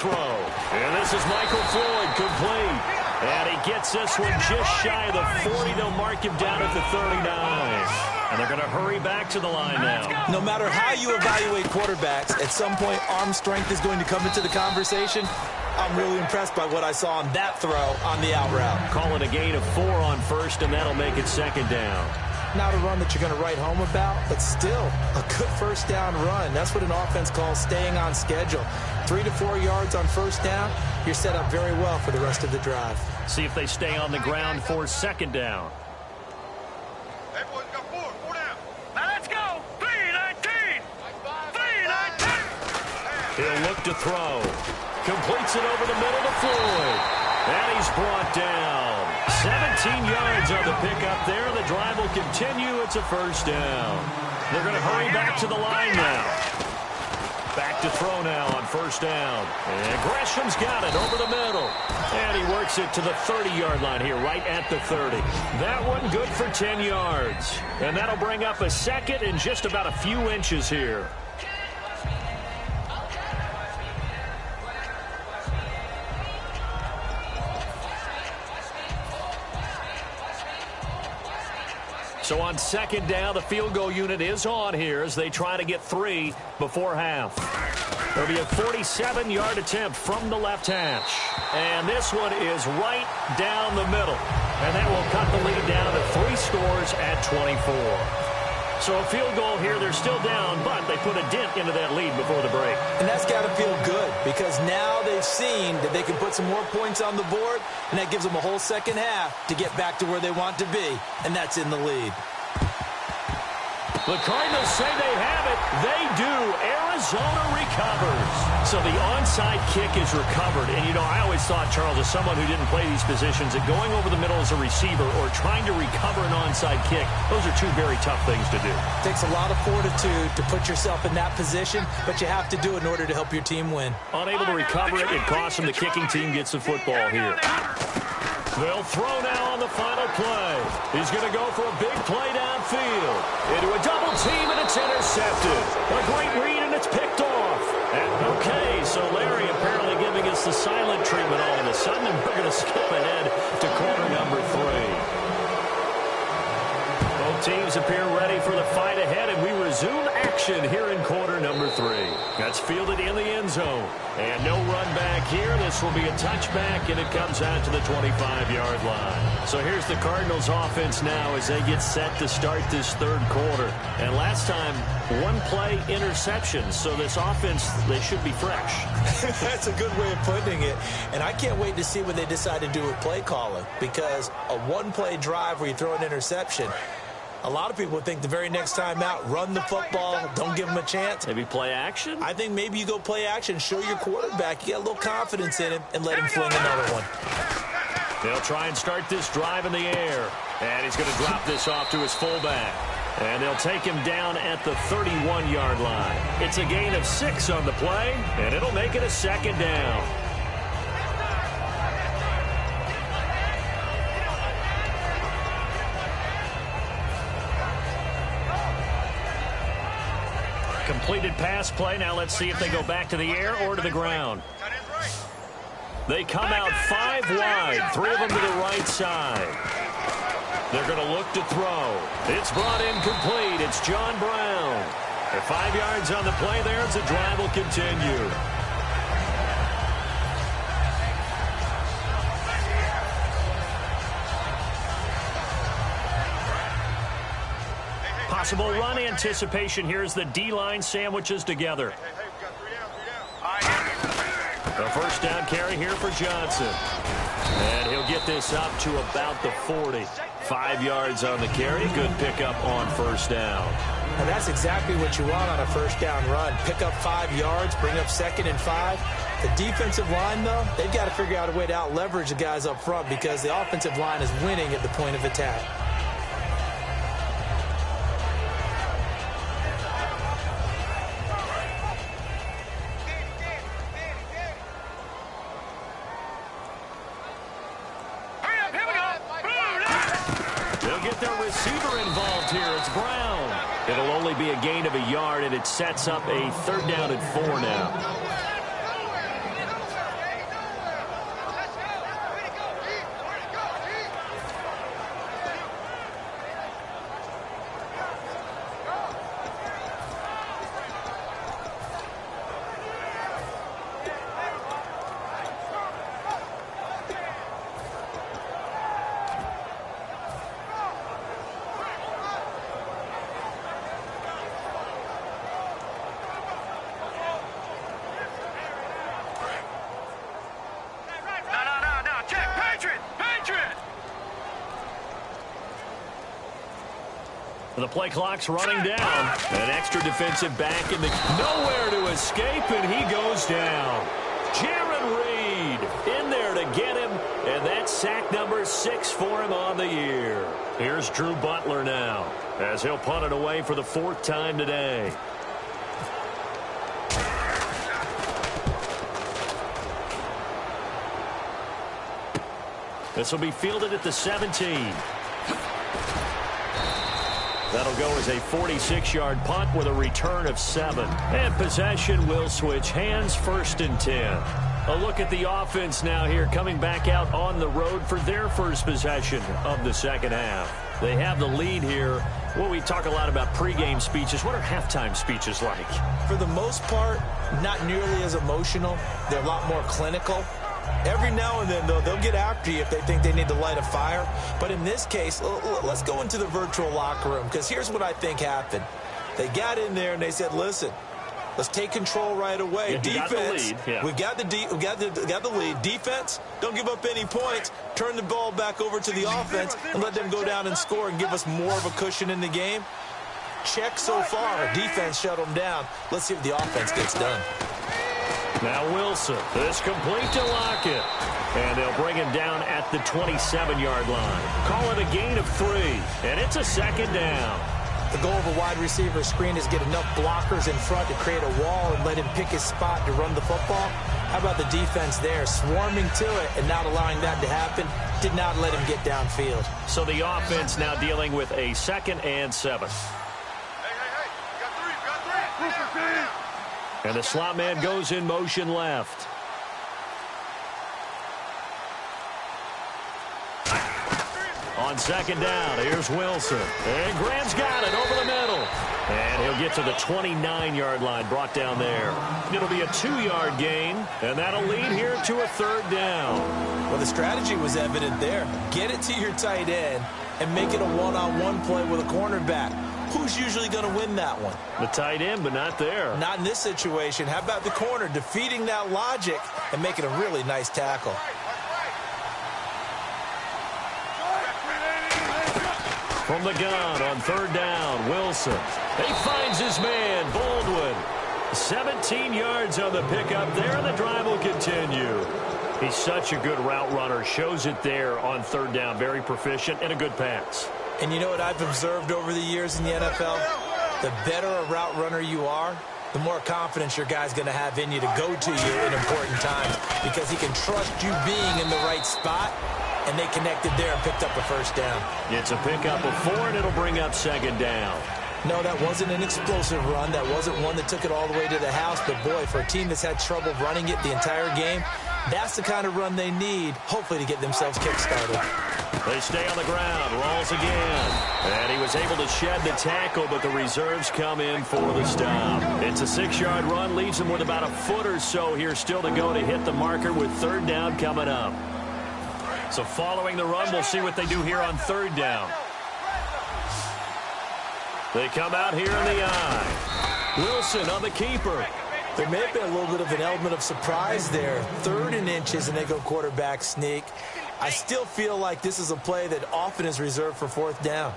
Throw. And this is Michael Floyd, complete. And he gets this one just shy of the 40. They'll mark him down at the 39. And they're going to hurry back to the line now. No matter how you evaluate quarterbacks, at some point arm strength is going to come into the conversation. I'm really impressed by what I saw on that throw on the out route. Call it a gain of 4 on first, and that'll make it second down. Not a run that you're going to write home about, but still a good first down run. That's what an offense calls staying on schedule. 3 to 4 yards on first down, you're set up very well for the rest of the drive. See if they stay on the ground for second down. Hey, boys, got 4 down. Now let's go. 3-19. 3-19. He'll look to throw. Completes it over the middle to Floyd. And he's brought down. 17 yards on the pickup there. The drive will continue. It's a first down. They're going to hurry back to the line now. Back to throw now on first down. And Gresham's got it over the middle. And he works it to the 30-yard line here, right at the 30. That one good for 10 yards. And that'll bring up a second in just about a few inches here. So on second down, the field goal unit is on here as they try to get 3 before half. There'll be a 47-yard attempt from the left hash. And this one is right down the middle. And that will cut the lead down to 3 scores at 24. So a field goal here, they're still down, but they put a dent into that lead before the break. And that's got to feel good because now they've seen that they can put some more points on the board, and that gives them a whole second half to get back to where they want to be, and that's in the lead. The Cardinals say they have it. They do. Arizona recovers. So the onside kick is recovered. And, you know, I always thought, Charles, as someone who didn't play these positions, that going over the middle as a receiver or trying to recover an onside kick, those are 2 very tough things to do. It takes a lot of fortitude to put yourself in that position, but you have to do it in order to help your team win. Unable to recover it, it costs them. The kicking team gets the football here. They'll throw now on the final play. He's going to go for a big play downfield. Into a double team, and it's intercepted. A great read, and it's picked off. And okay, so Larry apparently giving us the silent treatment all of a sudden, and we're going to skip ahead to quarter number 3. Both teams appear ready for the fight ahead, and we resume action here in quarter number 3. That's fielded in the end zone. And no run back here. This will be a touchback, and it comes out to the 25-yard line. So here's the Cardinals offense now as they get set to start this third quarter. And last time, 1-play interception. So this offense, they should be fresh. That's a good way of putting it. And I can't wait to see what they decide to do with play calling, because a 1-play drive where you throw an interception, a lot of people would think the very next time out, run the football, don't give them a chance. Maybe play action? I think maybe you go play action, show your quarterback, you got a little confidence in him, and let him fling another one. They'll try and start this drive in the air. And he's going to drop this off to his fullback. And they'll take him down at the 31-yard line. It's a gain of 6 on the play, and it'll make it a second down. Completed pass play. Now let's see if they go back to the air or to the ground. They come out 5 wide, 3 of them to the right side. They're going to look to throw. It's brought in complete. It's John Brown. They're 5 yards on the play there as the drive will continue. Possible run anticipation here as the D-line sandwiches together. A first down carry here for Johnson. And he'll get this up to about the 40. 5 yards on the carry. Good pickup on first down. And that's exactly what you want on a first down run. Pick up 5 yards, bring up 2nd and 5. The defensive line, though, they've got to figure out a way to out-leverage the guys up front because the offensive line is winning at the point of attack. It'll only be a gain of a yard, and it sets up a 3rd down and 4 now. The play clock's running down. An extra defensive back in the nowhere to escape, and he goes down. Jaron Reed in there to get him, and that's sack number 6 for him on the year. Here's Drew Butler now, as he'll punt it away for the 4th time today. This will be fielded at the 17. That'll go as a 46-yard punt with a return of 7. And possession will switch hands, 1st and 10. A look at the offense now here, coming back out on the road for their first possession of the second half. They have the lead here. Well, we talk a lot about pregame speeches. What are halftime speeches like? For the most part, not nearly as emotional. They're a lot more clinical. Every now and then, though, they'll get after you if they think they need to light a fire. But in this case, let's go into the virtual locker room, because here's what I think happened. They got in there and they said, listen, let's take control right away. Defense, we've got the lead. Defense, don't give up any points. Turn the ball back over to the offense and let them go down and score and give us more of a cushion in the game. Check so far. Defense shut them down. Let's see if the offense gets done. Now Wilson, this complete to Lockett. And they'll bring him down at the 27-yard line. Call it a gain of 3, and it's a 2nd down. The goal of a wide receiver screen is get enough blockers in front to create a wall and let him pick his spot to run the football. How about the defense there, swarming to it and not allowing that to happen? Did not let him get downfield. So the offense now dealing with a 2nd and 7. Hey, got 3. And the slot man goes in motion left. On 2nd down, here's Wilson. And Graham's got it over the middle. And he'll get to the 29-yard line, brought down there. It'll be a 2-yard gain, and that'll lead here to a 3rd down. Well, the strategy was evident there. Get it to your tight end and make it a one-on-one play with a cornerback. Who's usually going to win that one? The tight end, but not there. Not in this situation. How about the corner defeating that logic and making a really nice tackle? From the gun on 3rd down, Wilson. He finds his man, Baldwin. 17 yards on the pickup there, and the drive will continue. He's such a good route runner. Shows it there on 3rd down. Very proficient and a good pass. And you know what I've observed over the years in the NFL? The better a route runner you are, the more confidence your guy's going to have in you to go to you in important times, because he can trust you being in the right spot, and they connected there and picked up a 1st down. It's a pickup of 4, and it'll bring up 2nd down. No, that wasn't an explosive run. That wasn't one that took it all the way to the house. But, boy, for a team that's had trouble running it the entire game, that's the kind of run they need, hopefully, to get themselves kick-started. They stay on the ground. Rawls again. And he was able to shed the tackle, but the reserves come in for the stop. It's a 6-yard run. Leaves him with about a foot or so here still to go to hit the marker with 3rd down coming up. So following the run, we'll see what they do here on 3rd down. They come out here in the eye. Wilson on the keeper. There may have been a little bit of an element of surprise there. 3rd and inches, and they go quarterback sneak. I still feel like this is a play that often is reserved for 4th down.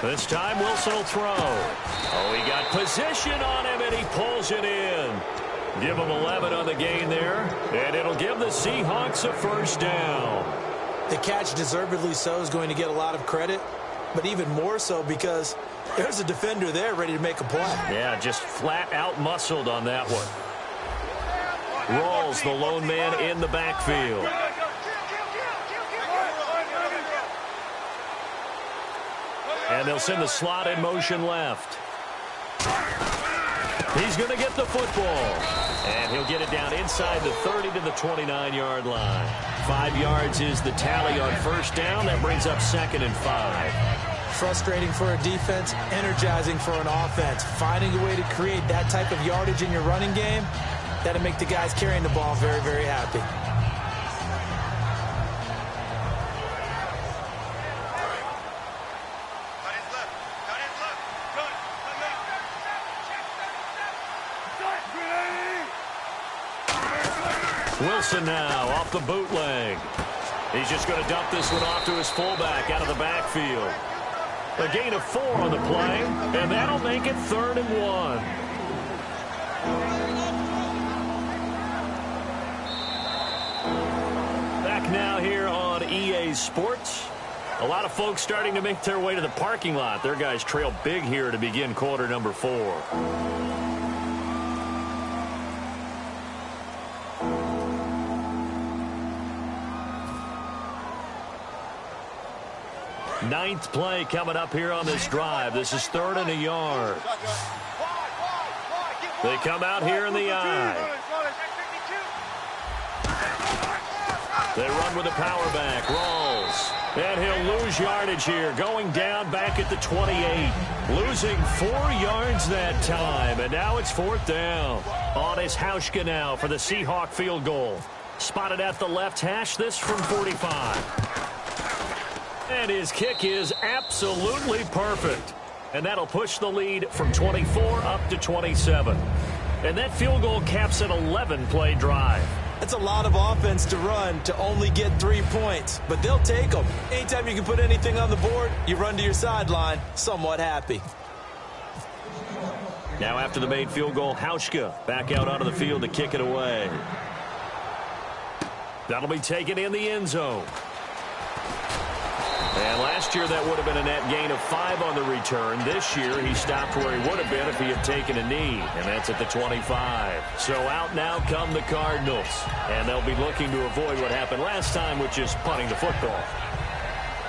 This time Wilson will throw. Oh, he got position on him, and he pulls it in. Give him 11 on the gain there, and it'll give the Seahawks a 1st down. The catch, deservedly so, is going to get a lot of credit, but even more so because there's a defender there ready to make a play. Yeah, just flat out muscled on that one. Rawls, the lone man in the backfield. And they'll send the slot in motion left. He's going to get the football. And he'll get it down inside the 30 to the 29-yard line. 5 yards is the tally on 1st down. That brings up 2nd and 5. Frustrating for a defense, energizing for an offense. Finding a way to create that type of yardage in your running game, that'll make the guys carrying the ball very, very happy. Wilson now off the bootleg. He's just going to dump this one off to his fullback out of the backfield. A gain of 4 on the play, and that'll make it 3rd and 1. Back now here on EA Sports. A lot of folks starting to make their way to the parking lot. Their guys trail big here to begin quarter number 4. Ninth play coming up here on this drive. This is 3rd and a yard. They come out here in the eye. They run with the power back. Rolls. And he'll lose yardage here. Going down back at the 28. Losing 4 yards that time. And now it's 4th down. On is Hauschka now for the Seahawk field goal. Spotted at the left hash. This from 45. And his kick is absolutely perfect. And that'll push the lead from 24 up to 27. And that field goal caps an 11-play drive. That's a lot of offense to run to only get 3 points. But they'll take them. Anytime you can put anything on the board, you run to your sideline somewhat happy. Now after the made field goal, Hauschka back out onto the field to kick it away. That'll be taken in the end zone. And last year that would have been a net gain of 5 on the return. This year he stopped where he would have been if he had taken a knee. And that's at the 25. So out now come the Cardinals. And they'll be looking to avoid what happened last time, which is punting the football.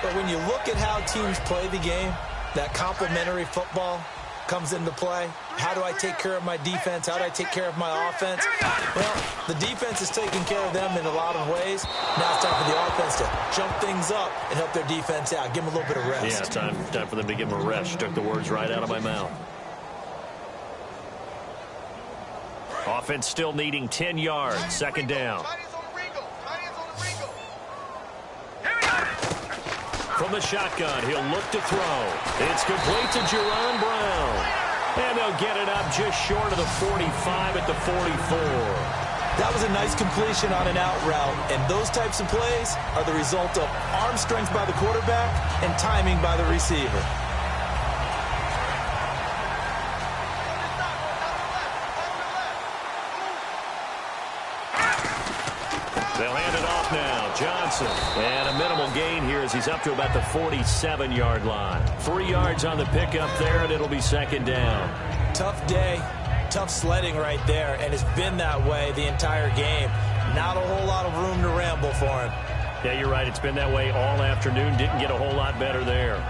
But when you look at how teams play the game, that complementary football comes into play. How do I take care of my defense? How do I take care of my offense? Well, the defense is taking care of them in a lot of ways. Now it's time for the offense to jump things up and help their defense out. Give them a little bit of rest. Yeah, time for them to give them a rest. Took the words right out of my mouth. Offense still needing 10 yards. 2nd down. From the shotgun, he'll look to throw. It's complete to Jerron Brown. And they'll get it up just short of the 45 at the 44. That was a nice completion on an out route, and those types of plays are the result of arm strength by the quarterback and timing by the receiver. They'll hand it off now. Johnson. And a minimal gain here as he's up to about the 47-yard line. 3 yards on the pickup there, and it'll be 2nd down. Tough day, tough sledding right there, and it's been that way the entire game. Not a whole lot of room to ramble for him. Yeah, you're right. It's been that way all afternoon. Didn't get a whole lot better there.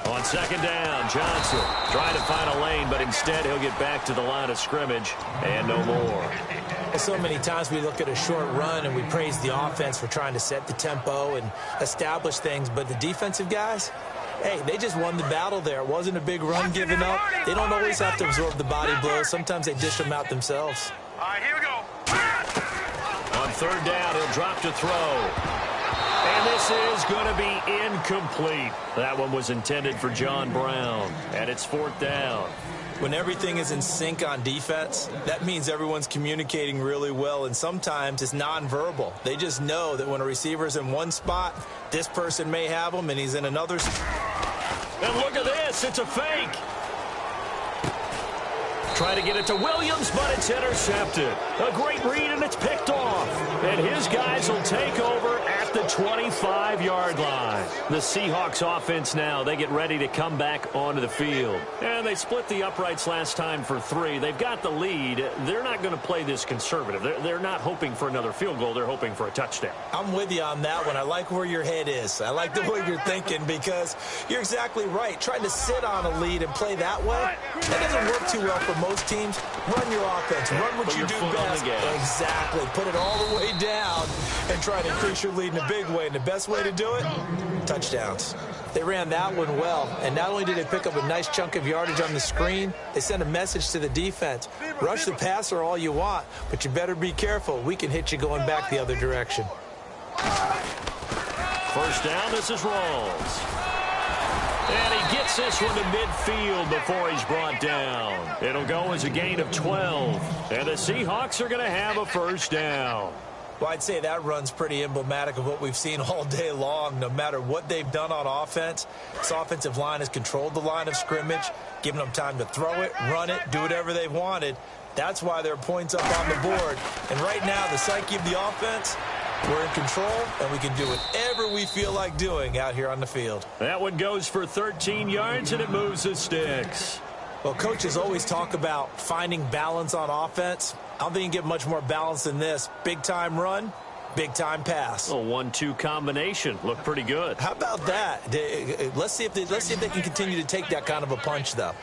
On 2nd down, Johnson trying to find a lane, but instead he'll get back to the line of scrimmage and no more. So many times we look at a short run and we praise the offense for trying to set the tempo and establish things, but the defensive guys, hey, they just won the battle there. It wasn't a big run given up. They don't always have to absorb the body blows. Sometimes they dish them out themselves. All right, here we go. On 3rd down, he'll drop to throw. And this is going to be incomplete. That one was intended for John Brown. And it's 4th down. When everything is in sync on defense, that means everyone's communicating really well, and sometimes it's nonverbal. They just know that when a receiver's in one spot, this person may have him, and he's in another. And look at this. It's a fake. Try to get it to Williams, but it's intercepted. A great read, and it's picked off. And his guys will take over at the 25-yard line. The Seahawks offense now, they get ready to come back onto the field. And they split the uprights last time for 3. They've got the lead. They're not going to play this conservative. They're not hoping for another field goal. They're hoping for a touchdown. I'm with you on that one. I like where your head is. I like the way you're thinking because you're exactly right. Trying to sit on a lead and play that way, that doesn't work too well for most teams. Run your offense. Run what you do best. Exactly. Put it all the way down and try to increase your lead in a big way. And the best way to do it, touchdowns. They ran that one well. And not only did they pick up a nice chunk of yardage on the screen, they sent a message to the defense. Rush the passer all you want, but you better be careful. We can hit you going back the other direction. first down, this is Rawls. And he gets this one to midfield before he's brought down. It'll go as a gain of 12. And the Seahawks are going to have a first down. Well, I'd say that run's pretty emblematic of what we've seen all day long. No matter what they've done on offense, this offensive line has controlled the line of scrimmage, given them time to throw it, run it, do whatever they've wanted. That's why there are points up on the board. And right now, the psyche of the offense, we're in control, and we can do whatever we feel like doing out here on the field. That one goes for 13 yards, and it moves the sticks. Well, coaches always talk about finding balance on offense. I don't think you can get much more balance than this. Big-time run, big-time pass. A 1-2 combination. Looked pretty good. How about that? Let's see if they can continue to take that kind of a punch, though.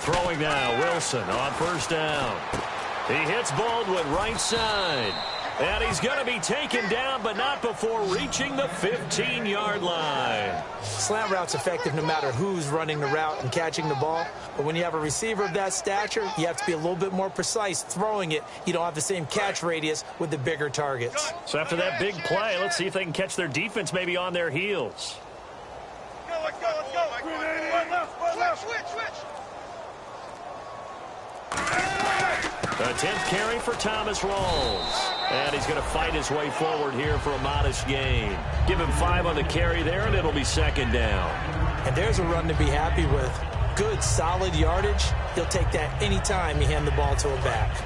Throwing now, Wilson on first down. He hits Baldwin right side. And he's going to be taken down, but not before reaching the 15-yard line. Slant route's effective no matter who's running the route and catching the ball. But when you have a receiver of that stature, you have to be a little bit more precise throwing it. You don't have the same catch radius with the bigger targets. So after that big play, let's see if they can catch their defense maybe on their heels. Let's go. Switch. The 10th carry for Thomas Rawls. And he's going to fight his way forward here for a modest gain. Give him 5 on the carry there, and it'll be second down. And there's a run to be happy with. Good, solid yardage. He'll take that anytime you hand the ball to a back.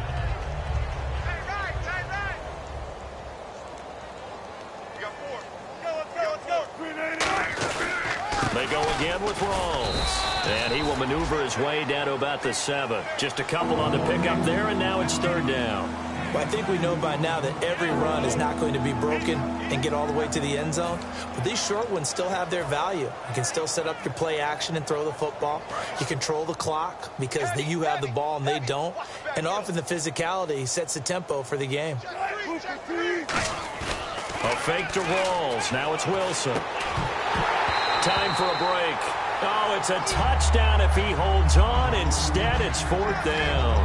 They go again with Rawls. And he will maneuver his way down to about the 7. Just a couple on the pickup there, and now it's third down. Well, I think we know by now that every run is not going to be broken and get all the way to the end zone. But these short ones still have their value. You can still set up your play action and throw the football. You control the clock because you have the ball and they don't. And often the physicality sets the tempo for the game. A fake to Rawls. Now it's Wilson. Time for a break. Oh, it's a touchdown if he holds on. Instead, it's fourth down.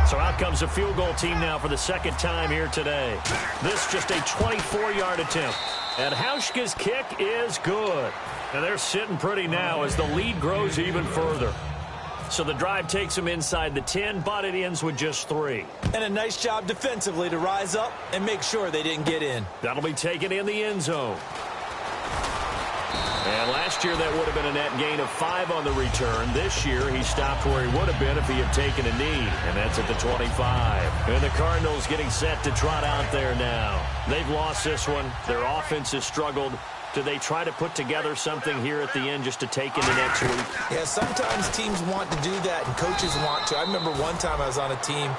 So out comes a field goal team now for the second time here today. This just a 24-yard attempt. And Hauschka's kick is good. And they're sitting pretty now as the lead grows even further. So the drive takes them inside the 10, but it ends with just 3. And a nice job defensively to rise up and make sure they didn't get in. That'll be taken in the end zone. And last year, that would have been a net gain of 5 on the return. This year, he stopped where he would have been if he had taken a knee, and that's at the 25. And the Cardinals getting set to trot out there now. They've lost this one. Their offense has struggled. Do they try to put together something here at the end just to take into next week? Yeah, sometimes teams want to do that, and coaches want to. I remember one time I was on a team,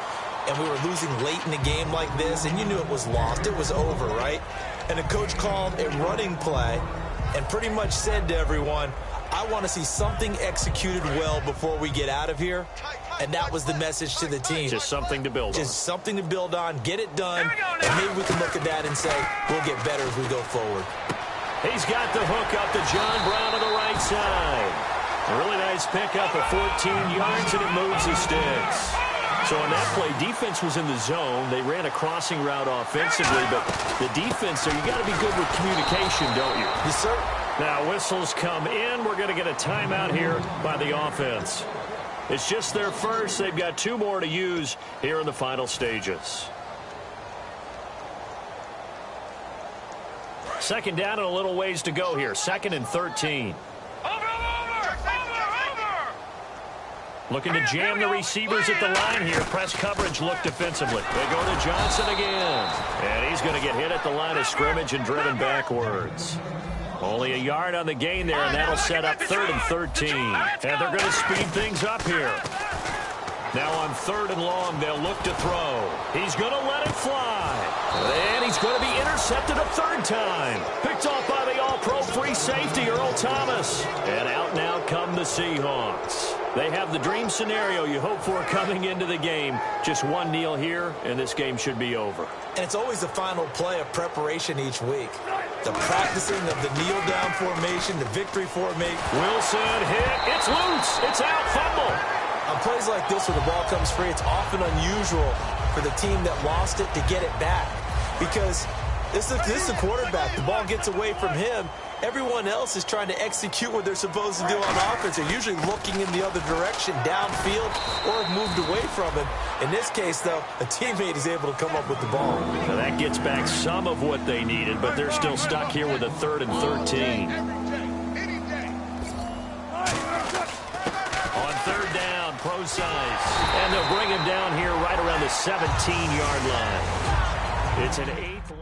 and we were losing late in a game like this, and you knew it was lost. It was over, right? And the coach called a running play and pretty much said to everyone, I want to see something executed well before we get out of here. And that was the message to the team. Just something to build on. Just something to build on. Get it done. And maybe we can look at that and say, we'll get better as we go forward. He's got the hook up to John Brown on the right side. A really nice pickup of 14 yards, and it moves the sticks. So on that play, defense was in the zone. They ran a crossing route offensively, but the defense there, you got to be good with communication, don't you? Yes, sir. Now whistles come in. We're going to get a timeout here by the offense. It's just their first. They've got 2 more to use here in the final stages. Second down and a little ways to go here. 2nd and 13. Looking to jam the receivers at the line here. Press coverage look defensively. They go to Johnson again. And he's going to get hit at the line of scrimmage and driven backwards. Only a yard on the gain there, and that'll set up 3rd and 13. And they're going to speed things up here. Now on 3rd and long, they'll look to throw. He's going to let it fly. And he's going to be intercepted a 3rd time. Picked off by the all-pro free safety, Earl Thomas. And out now come the Seahawks. They have the dream scenario you hope for coming into the game. Just one kneel here, and this game should be over. And it's always the final play of preparation each week. The practicing of the kneel-down formation, the victory formation. Wilson hit. It's loose. It's out. Fumble. I'm plays like this where the ball comes free, it's often unusual for the team that lost it to get it back. Because this is the quarterback. The ball gets away from him. Everyone else is trying to execute what they're supposed to do on offense. They're usually looking in the other direction, downfield, or have moved away from him. In this case, though, a teammate is able to come up with the ball. So that gets back some of what they needed, but they're still stuck here with a 3rd and 13. On 3rd down, pro size. And they'll bring him down here right around the 17-yard line. It's an 8th.